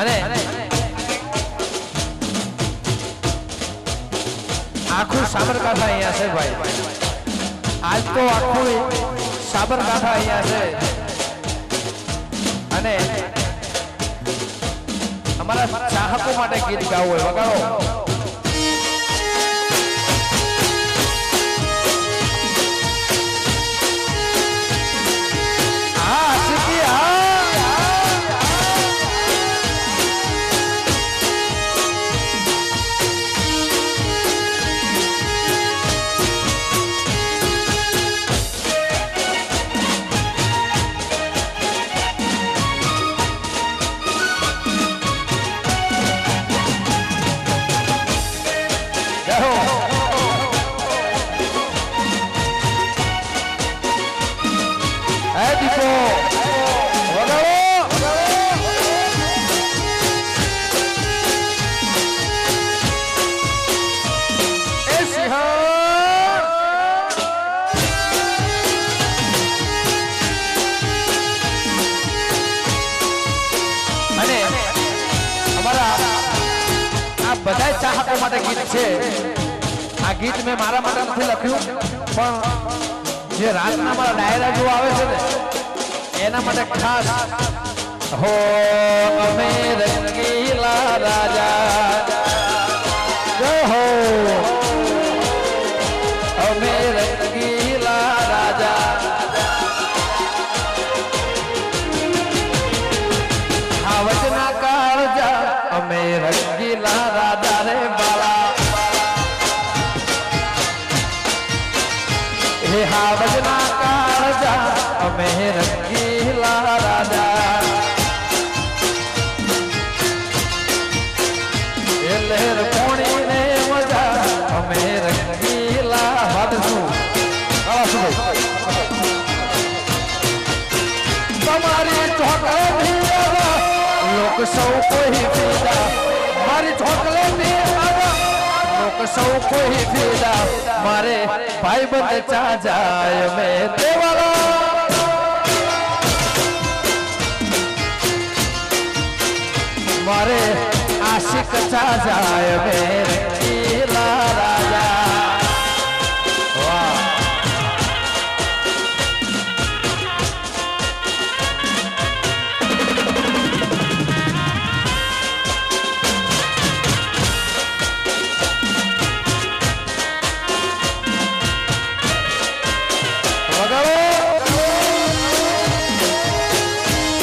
અને આખું સાબરકાંઠા અહીંયા છે ભાઈ. આજ તો આખું સાબરકાંઠા અહીંયા છે અને અમારા ચાહકો માટે ગીત ગાવું હોય વગાડો. બધા ચાહકો માટે ગીત છે. આ ગીત મેં મારા માટે નથી લખ્યું, પણ જે રાતના મારા ડાયરા જો આવે છે ને એના માટે ખાસ. હો અમે રંગીલા રાજા, હો અમે રંગીલા રાજા, આવજના કાળજા અમે રંગીલા રાજા રે બાળા, હે હાવજના કાળજા અમે રંગીલા રાજા, એ લહેર પોણી ને મજા અમે રંગીલા વાદશું. તમારી ચોકલેટ લોક સૌ કોઈ પીડા, મારી ચોકલેટ લોક સૌ કોઈ પીડા, મારે ભાઈ બંધ ચા જાય મેં દેવાળા, મારે આશિક ચા જાય મેં